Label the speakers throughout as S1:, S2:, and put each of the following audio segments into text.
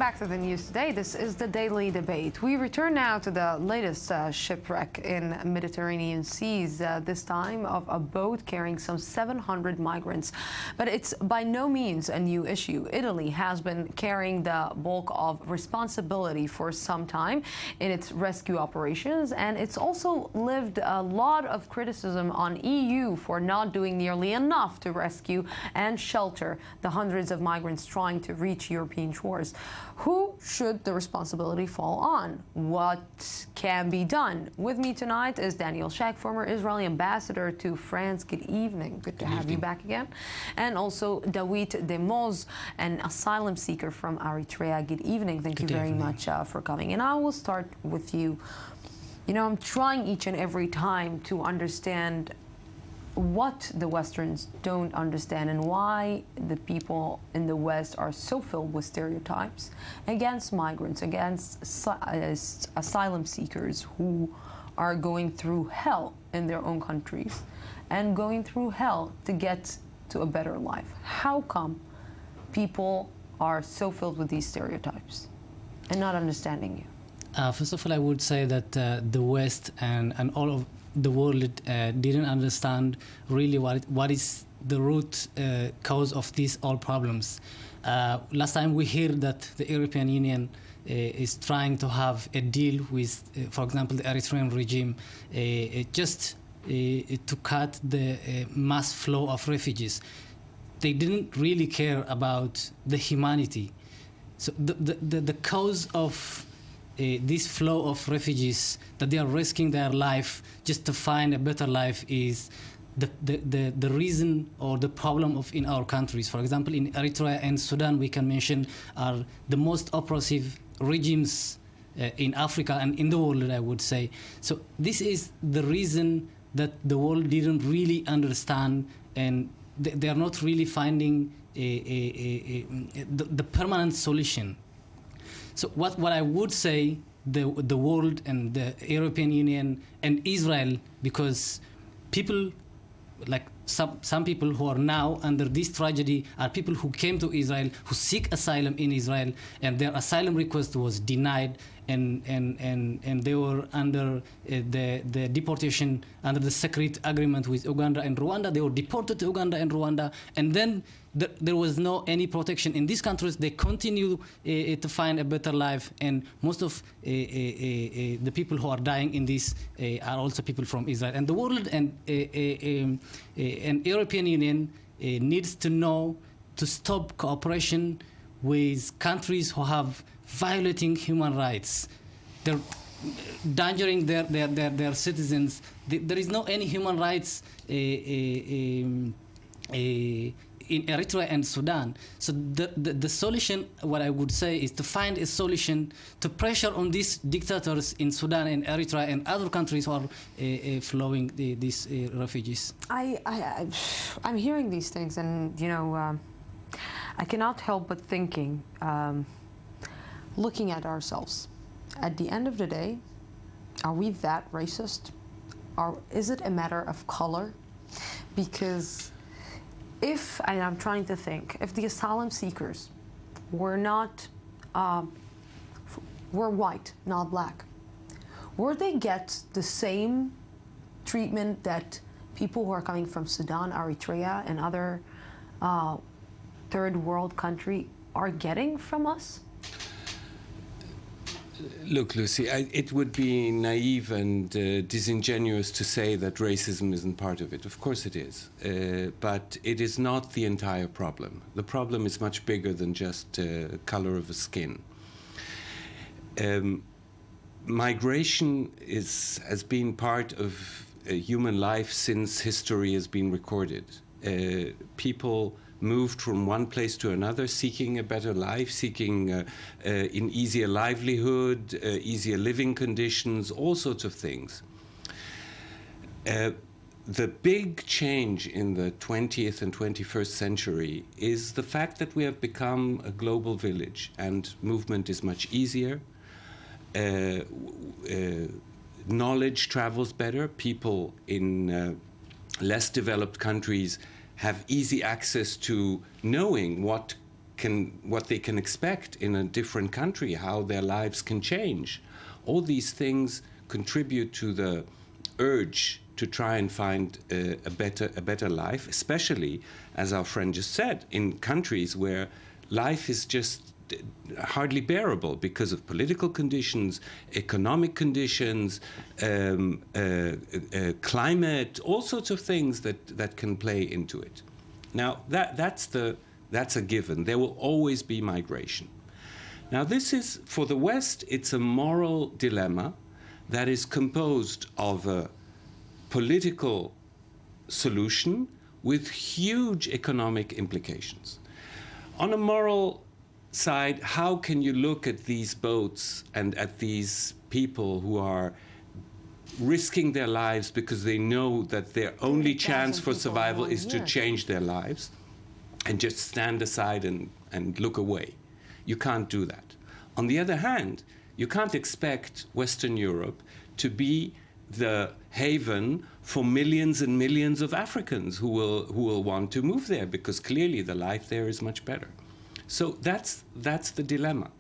S1: back to the news today. This is the Daily Debate. We return now to the latest shipwreck in Mediterranean seas, this time of a boat carrying some 700 migrants. But it's by no means a new issue. Italy has been carrying the bulk of responsibility for some time in its rescue operations, and it's also lived a lot of criticism on EU for not doing nearly enough to rescue and shelter the hundreds of migrants trying to reach European shores. Who should the responsibility fall on? What can be done? With me tonight is Daniel Shek, former Israeli ambassador to France. Good evening. Good to have you back again. And also Dawit Demoz, an asylum seeker from Eritrea. Good evening. Thank you very much for coming. And I will start with you. You know, I'm trying each and every time to understand what the Westerns don't understand and why the people in the West are so filled with stereotypes against migrants, against asylum seekers who are going through hell in their own countries and going through hell to get to a better life. How come people are so filled with these stereotypes and not understanding you?
S2: First of all, I would say that the West and all of the world didn't understand really what is the root cause of these all problems. Last time we heard that the European Union is trying to have a deal with, for example, the Eritrean regime, just to cut the mass flow of refugees. They didn't really care about the humanity. So the cause of this flow of refugees, that they are risking their life just to find a better life, is the reason or the problem of in our countries. For example, in Eritrea and Sudan, we can mention, are the most oppressive regimes in Africa and in the world, I would say. So this is the reason that the world didn't really understand, and they are not really finding the permanent solution. So what I would say, the world and the European Union and Israel, because people, like some people who are now under this tragedy are people who came to Israel, who seek asylum in Israel, and their asylum request was denied, and they were under the deportation, under the secret agreement with Uganda and Rwanda. They were deported to Uganda and Rwanda, and then there was no any protection in these countries. They continue to find a better life, and most of the people who are dying in this are also people from Israel. And the world and European Union needs to know to stop cooperation with countries who have violating human rights. They're endangering their citizens. There is no any human rights in Eritrea and Sudan. So the solution, what I would say, is to find a solution to pressure on these dictators in Sudan and Eritrea and other countries who are flowing these refugees.
S1: I'm hearing these things, and you know, I cannot help but thinking, looking at ourselves. At the end of the day, are we that racist? Or is it a matter of color? Because if, and I'm trying to think, if the asylum seekers were not, were white, not black, would they get the same treatment that people who are coming from Sudan, Eritrea, and other third world country are getting from us?
S3: Look, Lucy, it would be naive and disingenuous to say that racism isn't part of it. Of course it is. But it is not the entire problem. The problem is much bigger than just color of the skin. Migration has been part of human life since history has been recorded. People moved from one place to another, seeking a better life, seeking an easier livelihood, easier living conditions, all sorts of things. The big change in the 20th and 21st century is the fact that we have become a global village, and movement is much easier. Knowledge travels better. People in less developed countries have easy access to knowing what what they can expect in a different country, how their lives can change. All these things contribute to the urge to try and find a better life, especially, as our friend just said, in countries where life is just hardly bearable because of political conditions, economic conditions, climate, all sorts of things that can play into it. Now, that's a given. There will always be migration. Now, this is, for the West, it's a moral dilemma that is composed of a political solution with huge economic implications. On a moral side, how can you look at these boats and at these people who are risking their lives because they know that their only chance for survival is to change their lives, and just stand aside and look away? You can't do that. On the other hand, you can't expect Western Europe to be the haven for millions and millions of Africans who will want to move there, because clearly the life there is much better. So that's the dilemma.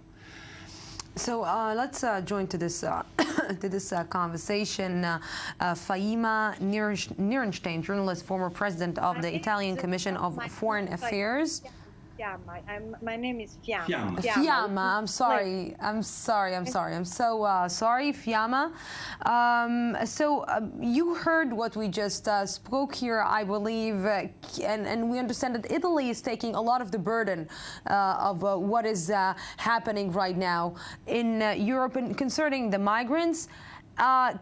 S1: So let's join to this to this conversation. Faima Nierenstein, journalist, former president of the Italian Commission of Foreign Affairs.
S4: My name is Fiamma.
S1: Fiamma, I'm sorry. I'm so sorry, Fiamma. You heard what we just spoke here, I believe, and we understand that Italy is taking a lot of the burden of what is happening right now in Europe and concerning the migrants.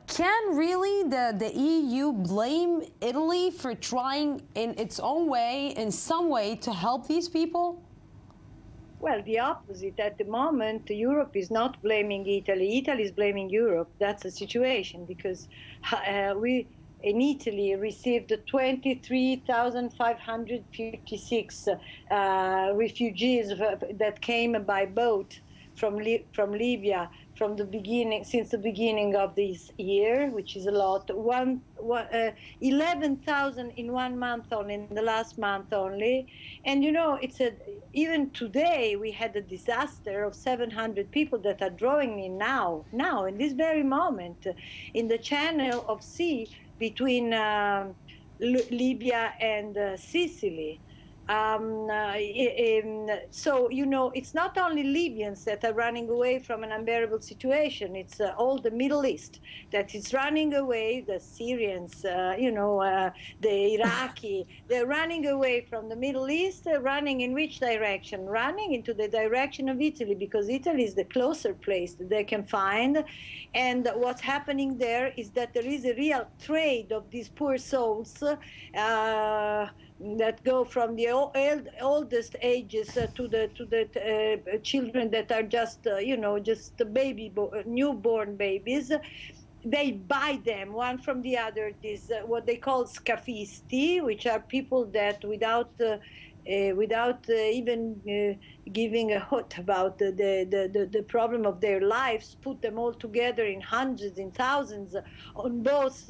S1: Can really the EU blame Italy for trying in its own way, in some way, to help these people?
S4: Well, the opposite. At the moment, Europe is not blaming Italy. Italy is blaming Europe. That's the situation, because we in Italy received 23,556 refugees that came by boat from Libya since the beginning of this year, which is a lot. 11,000 in 1 month only, in the last month only. And you know, even today we had a disaster of 700 people that are drawing in now in this very moment in the channel of sea between Libya and Sicily. So, you know, it's not only Libyans that are running away from an unbearable situation. It's all the Middle East that is running away, the Syrians, the Iraqi. They're running away from the Middle East, running in which direction? Running into the direction of Italy, because Italy is the closer place that they can find. And what's happening there is that there is a real trade of these poor souls that go from the oldest ages to the children that are just newborn babies. They buy them one from the other. This what they call scafisti, which are people that without even giving a hoot about the problem of their lives, put them all together in hundreds, in thousands, on boats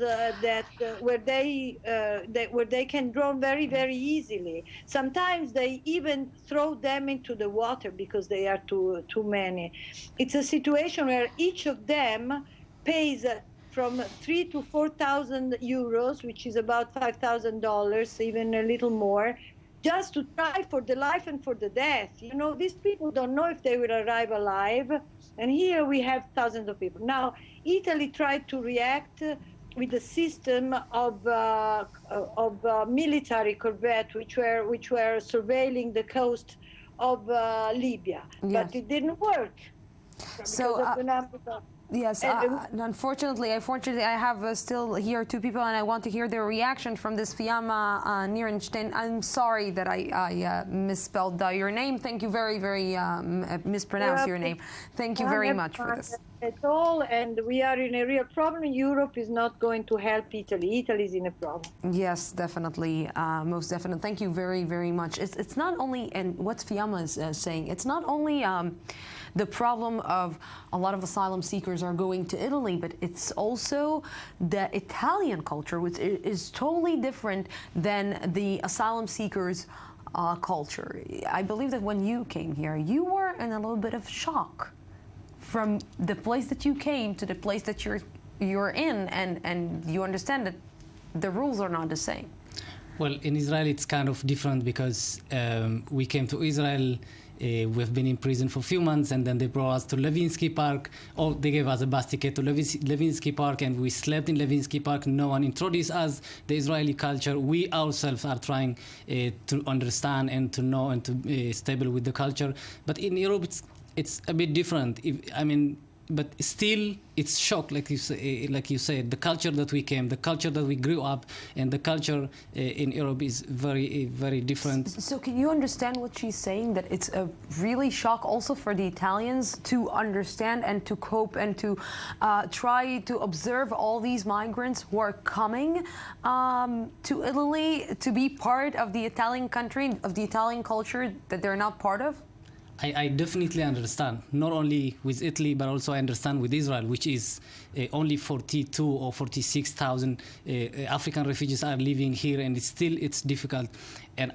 S4: where they can drown very, very easily. Sometimes they even throw them into the water because they are too many. It's a situation where each of them pays from 3,000 to 4,000 euros, which is about $5,000, even a little more, just to try for the life and for the death. You know, these people don't know if they will arrive alive. And here we have thousands of people. Now, Italy tried to react with a system of military corvettes, which were surveilling the coast of Libya. Yes. But it didn't work.
S1: So, yes, unfortunately, I have still here two people, and I want to hear their reaction from this Fiamma Nierenstein. I'm sorry that I misspelled your name. Thank you very, very mispronounced your name. Thank you very much for this.
S4: At all, and we are in a real problem. Europe is not going to help Italy. Italy is in a problem.
S1: Yes, definitely, most definitely. Thank you very, very much. It's not only, and what Fiamma is saying, it's not only the problem of a lot of asylum seekers are going to Italy, but it's also the Italian culture, which is totally different than the asylum seekers culture. I believe that when you came here, you were in a little bit of shock from the place that you came to the place that you're in, and you understand that the rules are not the same.
S2: Well, in Israel, it's kind of different because we came to Israel. We've been in prison for a few months, and then they brought us to Levinsky Park. Or they gave us a bus ticket to Levinsky Park, and we slept in Levinsky Park. No one introduced us the Israeli culture. We ourselves are trying to understand and to know and to be stable with the culture. But in Europe, it's a bit different. But still, it's shock, like you said. The culture that we came, the culture that we grew up, and the culture in Europe is very, very different.
S1: So can you understand what she's saying? That it's a really shock also for the Italians to understand and to cope and to try to observe all these migrants who are coming to Italy to be part of the Italian country, of the Italian culture that they're not part of?
S2: I definitely understand, not only with Italy, but also I understand with Israel, which is only 42 or 46,000 African refugees are living here, and it's difficult. And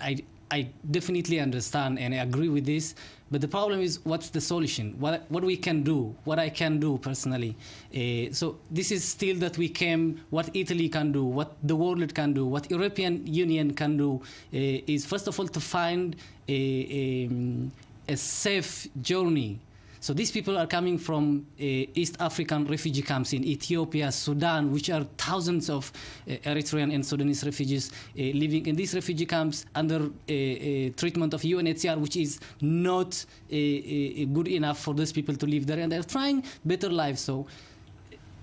S2: I definitely understand and I agree with this, but the problem is, what's the solution? What we can do, what I can do personally. So this is still that we came, what Italy can do, what the world can do, what European Union can do, is first of all to find a safe journey. So these people are coming from East African refugee camps in Ethiopia, Sudan, which are thousands of Eritrean and Sudanese refugees living in these refugee camps under treatment of UNHCR, which is not good enough for those people to live there, and they're trying better lives. So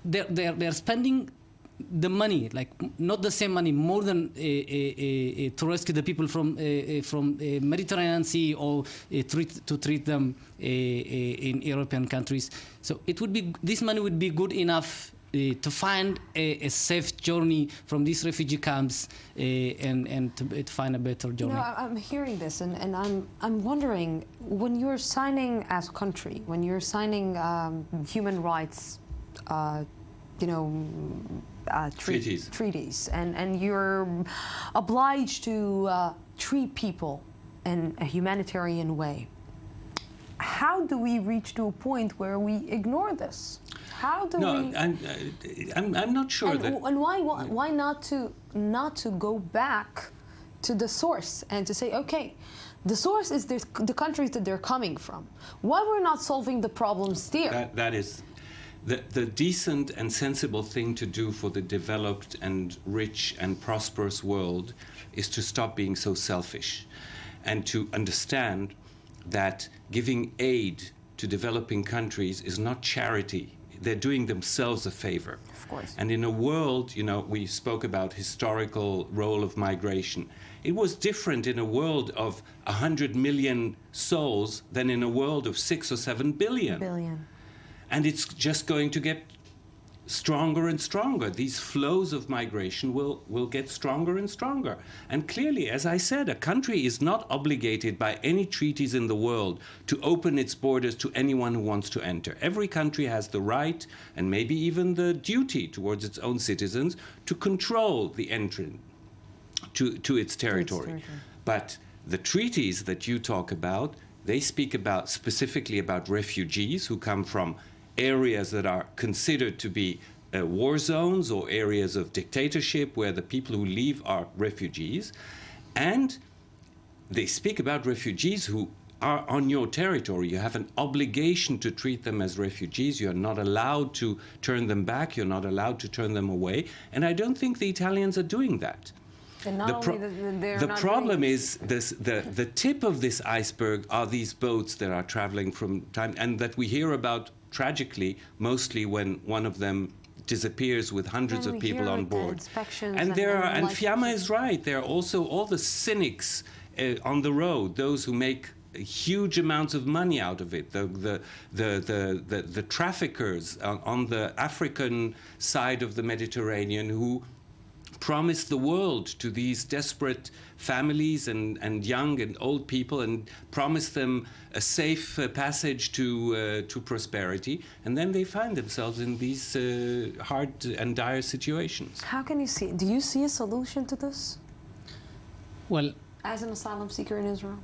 S2: they're spending the money, like not the same money, more than to rescue the people from Mediterranean Sea or to treat them in European countries. So this money would be good enough to find a safe journey from these refugee camps and to find a better journey.
S1: You know, I'm hearing this and I'm wondering, when you're signing as a country, when you're signing human rights, treaties, and you're obliged to treat people in a humanitarian way. How do we reach to a point where we ignore this? How do we?
S3: I'm not sure that.
S1: And why not to go back to the source and to say, okay, the source is the countries that they're coming from. Why we're not solving the problems there?
S3: That is. The decent and sensible thing to do for the developed and rich and prosperous world is to stop being so selfish and to understand that giving aid to developing countries is not charity. They're doing themselves a favor.
S1: Of course.
S3: And in a world, we spoke about historical role of migration. It was different in a world of 100 million souls than in a world of 6 or 7 billion. And it's just going to get stronger and stronger. These flows of migration will get stronger and stronger. And clearly, as I said, a country is not obligated by any treaties in the world to open its borders to anyone who wants to enter. Every country has the right and maybe even the duty towards its own citizens to control the entry to its territory. But the treaties that you talk about, they speak specifically about refugees who come from areas that are considered to be war zones or areas of dictatorship where the people who leave are refugees. And they speak about refugees who are on your territory. You have an obligation to treat them as refugees. You're not allowed to turn them back. You're not allowed to turn them away. And I don't think the Italians are doing that.
S1: And
S3: the problem is the tip of this iceberg are these boats that are traveling from time, and that we hear about tragically mostly when one of them disappears with hundreds of people on board. And Fiamma is right. There are also all the cynics on the road, those who make huge amounts of money out of it. The traffickers on the African side of the Mediterranean who promise the world to these desperate families and young and old people and promise them a safe passage to prosperity, and then they find themselves in these hard and dire situations.
S1: How can you see? Do you see a solution to this?
S2: Well,
S1: as an asylum seeker in Israel?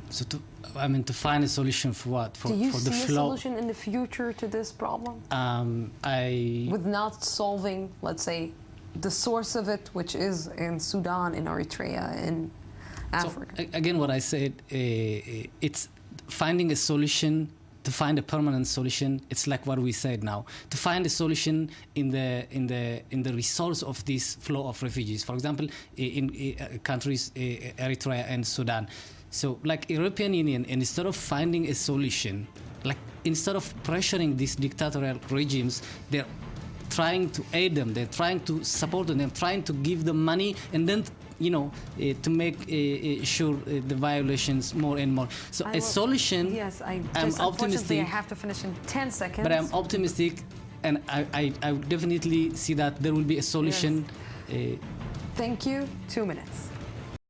S2: So to find a solution for what?
S1: Do you
S2: for
S1: see
S2: the
S1: a
S2: flow.
S1: solution in the future to this problem?
S2: I
S1: With not solving, let's say, the source of it, which is in Sudan, in Eritrea, in Africa.
S2: So, again, what I said, it's finding a solution. To find a permanent solution, it's like what we said now. To find a solution in the resource of this flow of refugees. For example, in countries Eritrea and Sudan. So, like European Union, instead of finding a solution, like instead of pressuring these dictatorial regimes, they're trying to aid them. They're trying to support them. They're trying to give them money, and then to make sure the violations more and more. So a solution.
S1: Yes,
S2: I'm
S1: unfortunately
S2: optimistic.
S1: I have to finish in 10 seconds.
S2: But I'm optimistic, and I definitely see that there will be a solution.
S1: Thank you. 2 minutes.